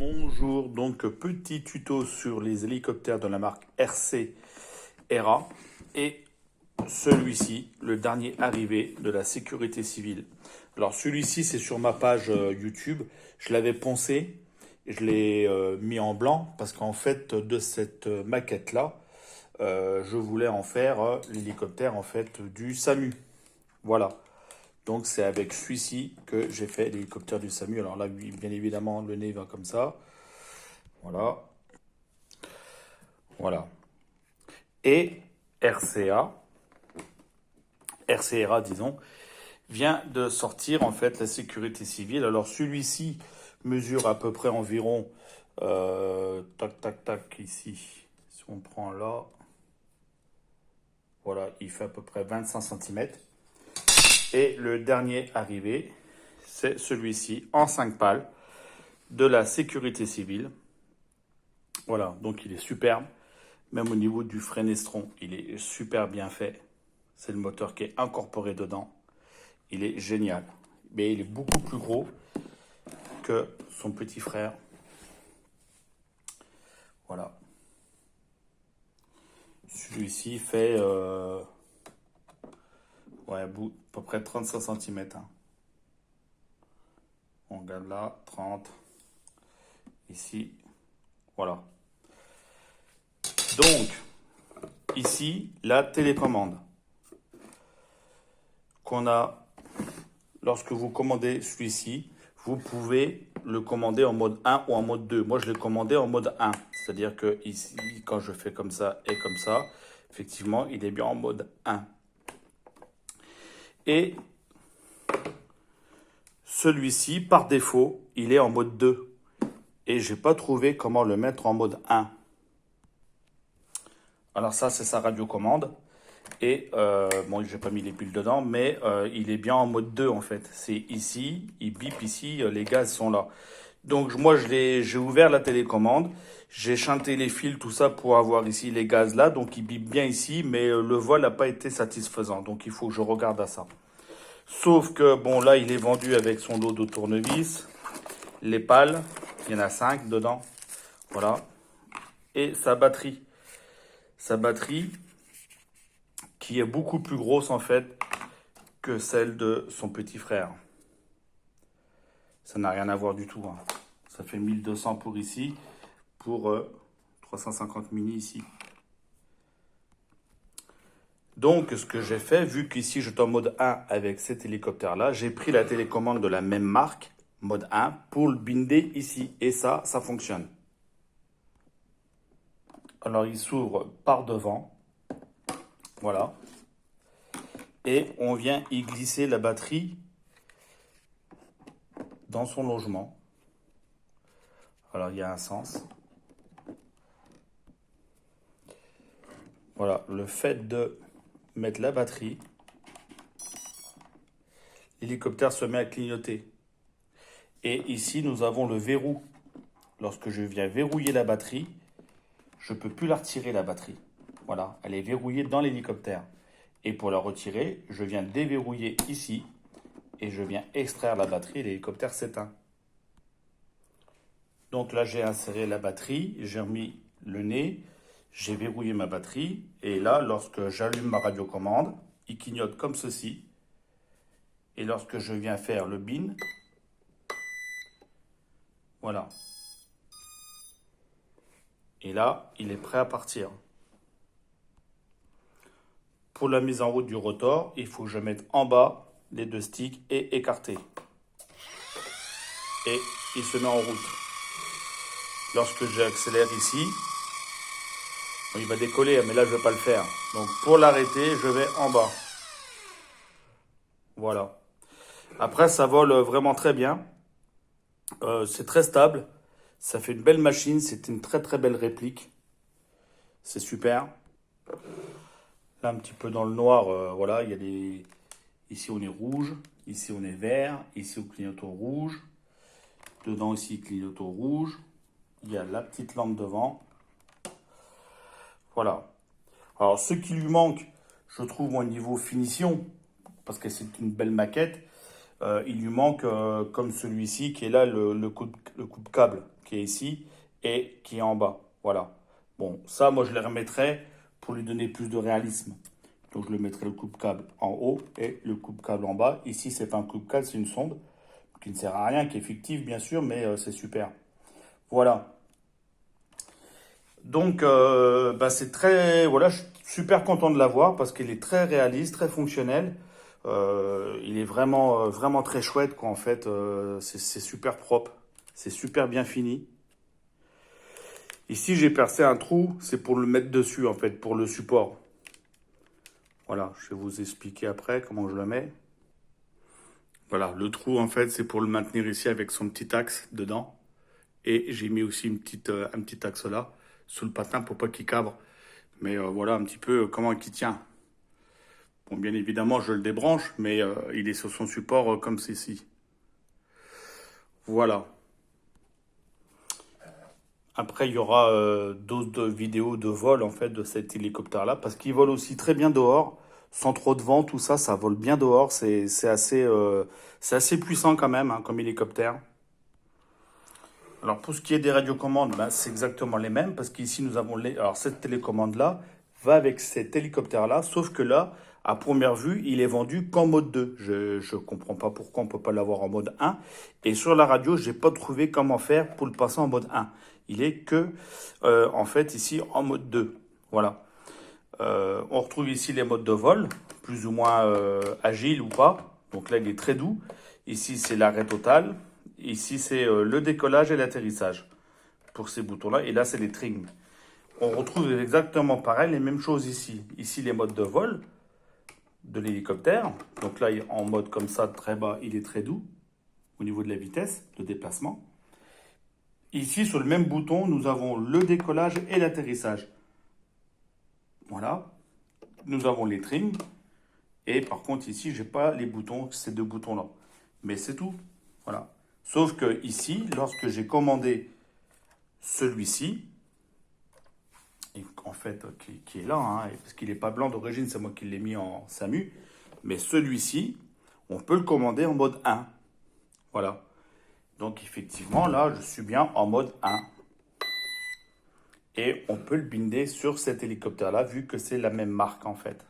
Bonjour, donc petit tuto sur les hélicoptères de la marque RC ERA et celui-ci, le dernier arrivé de la sécurité civile. Alors celui-ci c'est sur ma page YouTube, je l'avais poncé, je l'ai mis en blanc parce qu'en fait de cette maquette là, je voulais en faire l'hélicoptère en fait du SAMU. Voilà. Donc c'est avec celui-ci que j'ai fait l'hélicoptère du SAMU. Alors là, oui, bien évidemment, le nez va comme ça. Voilà. Voilà. Et RCA, RCRA disons, vient de sortir en fait la sécurité civile. Alors celui-ci mesure à peu près environ, tac tac tac ici, si on prend là, voilà, il fait à peu près 25 cm. Et le dernier arrivé, c'est celui-ci en 5 pales de la sécurité civile. Voilà, donc il est superbe. Même au niveau du fenestron, il est super bien fait. C'est le moteur qui est incorporé dedans. Il est génial. Mais il est beaucoup plus gros que son petit frère. Voilà. Celui-ci fait ouais, à peu près 35 cm. Hein. On regarde là, 30. Ici, voilà. Donc, ici, la télécommande qu'on a lorsque vous commandez celui-ci, vous pouvez le commander en mode 1 ou en mode 2. Moi, je l'ai commandé en mode 1. C'est-à-dire que ici, quand je fais comme ça et comme ça, effectivement, il est bien en mode 1. Et celui-ci, par défaut, il est en mode 2. Et j'ai pas trouvé comment le mettre en mode 1. Alors ça, c'est sa radiocommande. Et bon, j'ai pas mis les piles dedans, mais il est bien en mode 2 en fait. C'est ici, il bip ici, les gaz sont là. Donc moi, j'ai ouvert la télécommande, j'ai chanté les fils, tout ça pour avoir ici les gaz là. Donc il bip bien ici, mais le vol n'a pas été satisfaisant. Donc il faut que je regarde à ça. Sauf que bon, là, il est vendu avec son lot de tournevis, les pales, il y en a 5 dedans, voilà, et sa batterie. Sa batterie qui est beaucoup plus grosse en fait que celle de son petit frère. Ça n'a rien à voir du tout. Hein. Ça fait 1200 pour ici, pour 350 mini ici. Donc, ce que j'ai fait, vu qu'ici je suis en mode 1 avec cet hélicoptère-là, j'ai pris la télécommande de la même marque, mode 1, pour le binder ici. Et ça fonctionne. Alors, il s'ouvre par devant. Voilà. Et on vient y glisser la batterie dans son logement. Alors, il y a un sens. Voilà, le fait de mettre la batterie, l'hélicoptère se met à clignoter. Et ici, nous avons le verrou. Lorsque je viens verrouiller la batterie, je ne peux plus la retirer, la batterie. Voilà, elle est verrouillée dans l'hélicoptère. Et pour la retirer, je viens déverrouiller ici et je viens extraire la batterie et l'hélicoptère s'éteint. Donc là, j'ai inséré la batterie, j'ai remis le nez, j'ai verrouillé ma batterie. Et là, lorsque j'allume ma radiocommande, il clignote comme ceci. Et lorsque je viens faire le bin, voilà. Et là, il est prêt à partir. Pour la mise en route du rotor, il faut que je mette en bas les deux sticks et écarter. Et il se met en route. Lorsque j'accélère ici, il va décoller, mais là je ne vais pas le faire. Donc pour l'arrêter, je vais en bas. Voilà. Après, ça vole vraiment très bien. C'est très stable. Ça fait une belle machine. C'est une très très belle réplique. C'est super. Là, un petit peu dans le noir, voilà, il y a des... Ici, on est rouge. Ici, on est vert. Ici, on clignote au rouge. Dedans aussi, clignote au rouge. Il y a la petite lampe devant. Voilà. Alors, ce qui lui manque, je trouve, au niveau finition, parce que c'est une belle maquette, Il lui manque, comme celui-ci, qui est là, le coupe-câble, qui est ici, et qui est en bas. Voilà. Bon, ça, moi, je les remettrai pour lui donner plus de réalisme. Donc, je le mettrai le coupe-câble en haut et le coupe-câble en bas. Ici, c'est pas un coupe-câble, c'est une sonde qui ne sert à rien, qui est fictive, bien sûr, mais c'est super. Voilà. Donc, bah, c'est très, voilà, je suis super content de l'avoir parce qu'il est très réaliste, très fonctionnel. Il est vraiment, vraiment très chouette, quoi, en fait. C'est super propre, c'est super bien fini. Ici, j'ai percé un trou, c'est pour le mettre dessus, en fait, pour le support. Voilà, je vais vous expliquer après comment je le mets. Voilà, le trou, en fait, c'est pour le maintenir ici avec son petit axe dedans. Et j'ai mis aussi un petit axe là, sous le patin pour pas qu'il cabre. Mais voilà un petit peu comment il tient. Bon, bien évidemment, je le débranche, mais il est sur son support comme ceci. Voilà. Après, il y aura d'autres vidéos de vol en fait de cet hélicoptère-là, parce qu'il vole aussi très bien dehors, sans trop de vent, tout ça, ça vole bien dehors. C'est assez puissant quand même hein, comme hélicoptère. Alors pour ce qui est des radiocommandes, ben, c'est exactement les mêmes, parce qu'ici nous avons alors cette télécommande-là va avec cet hélicoptère-là, sauf que là, à première vue, il est vendu qu'en mode 2. Je ne comprends pas pourquoi on ne peut pas l'avoir en mode 1. Et sur la radio, je n'ai pas trouvé comment faire pour le passer en mode 1. Il est que, en fait, ici en mode 2. Voilà. On retrouve ici les modes de vol, plus ou moins agiles ou pas. Donc là, il est très doux. Ici, c'est l'arrêt total. Ici, c'est le décollage et l'atterrissage pour ces boutons-là. Et là, c'est les trims. On retrouve exactement pareil, les mêmes choses ici. Ici, les modes de vol de l'hélicoptère. Donc là, en mode comme ça, très bas, il est très doux au niveau de la vitesse de déplacement. Ici, sur le même bouton, nous avons le décollage et l'atterrissage. Voilà. Nous avons les trims. Et par contre, ici, j'ai pas les boutons, ces deux boutons-là. Mais c'est tout. Voilà. Sauf que ici, lorsque j'ai commandé celui-ci, et en fait, qui est là, hein, parce qu'il n'est pas blanc d'origine, c'est moi qui l'ai mis en SAMU, mais celui-ci, on peut le commander en mode 1. Voilà. Donc effectivement, là, je suis bien en mode 1. Et on peut le binder sur cet hélicoptère-là, vu que c'est la même marque, en fait.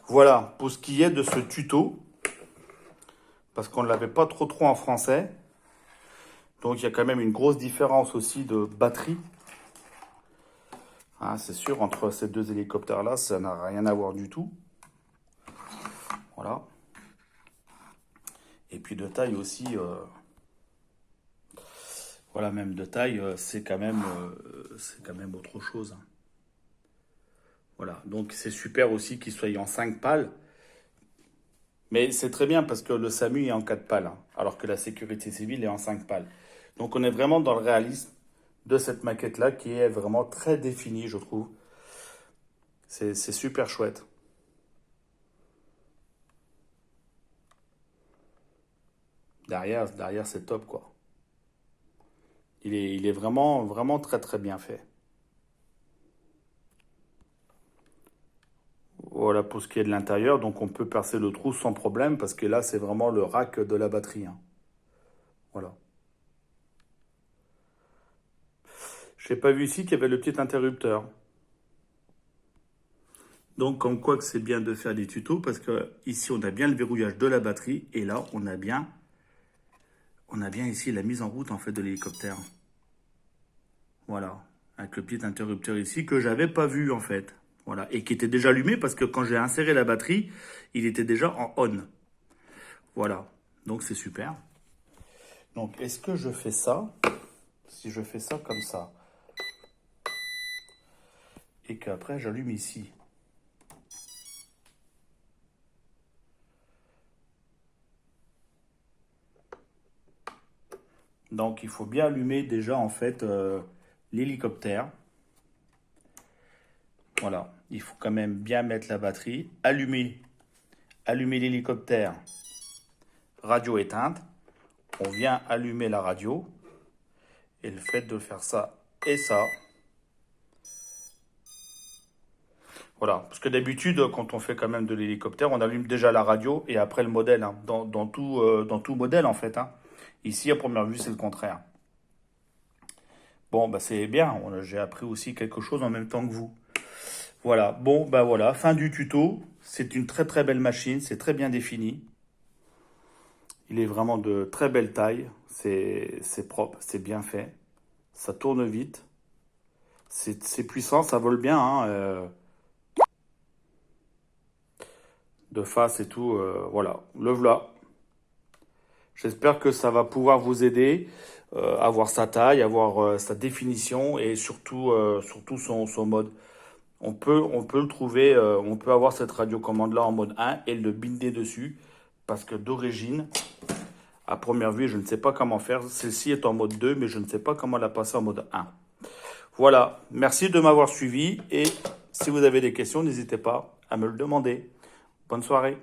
Voilà, pour ce qui est de ce tuto, parce qu'on ne l'avait pas trop en français. Donc il y a quand même une grosse différence aussi de batterie. Hein, c'est sûr, entre ces deux hélicoptères-là, ça n'a rien à voir du tout. Voilà. Et puis de taille aussi, voilà, même de taille, c'est quand même autre chose. Hein. Voilà, donc c'est super aussi qu'il soit en 5 pales. Mais c'est très bien parce que le SAMU est en 4 pales, hein, alors que la sécurité civile est en 5 pales. Donc on est vraiment dans le réalisme de cette maquette-là qui est vraiment très définie, je trouve. C'est super chouette. Derrière c'est top, quoi. Il est vraiment, vraiment très, très bien fait. Voilà pour ce qui est de l'intérieur. Donc on peut percer le trou sans problème parce que là, c'est vraiment le rack de la batterie. Hein. Voilà. Je n'ai pas vu ici qu'il y avait le petit interrupteur. Donc comme quoi que c'est bien de faire des tutos parce que ici on a bien le verrouillage de la batterie et là on a bien ici la mise en route en fait de l'hélicoptère. Voilà, avec le petit interrupteur ici que j'avais pas vu en fait. Voilà, et qui était déjà allumé parce que quand j'ai inséré la batterie, il était déjà en on. Voilà, donc c'est super. Donc est-ce que je fais ça? Si je fais ça comme ça et qu'après j'allume ici. Donc il faut bien allumer déjà en fait l'hélicoptère. Voilà, il faut quand même bien mettre la batterie, allumer l'hélicoptère, radio éteinte. On vient allumer la radio et le fait de faire ça et ça, Voilà, parce que d'habitude, quand on fait quand même de l'hélicoptère, on allume déjà la radio et après le modèle, hein, dans tout modèle en fait, hein. Ici, à première vue, c'est le contraire. Bon, bah c'est bien, j'ai appris aussi quelque chose en même temps que vous. Voilà, bon, bah voilà, fin du tuto. C'est une très très belle machine, c'est très bien défini. Il est vraiment de très belle taille, c'est propre, c'est bien fait. Ça tourne vite, c'est puissant, ça vole bien, hein, de face et tout. Voilà, le voilà. J'espère que ça va pouvoir vous aider à voir sa taille, à voir sa définition et surtout son mode. On peut le trouver, on peut avoir cette radiocommande là en mode 1 et le binder dessus parce que d'origine, à première vue, je ne sais pas comment faire. Celle-ci est en mode 2, mais je ne sais pas comment la passer en mode 1. Voilà, merci de m'avoir suivi et si vous avez des questions, n'hésitez pas à me le demander. Bonne soirée.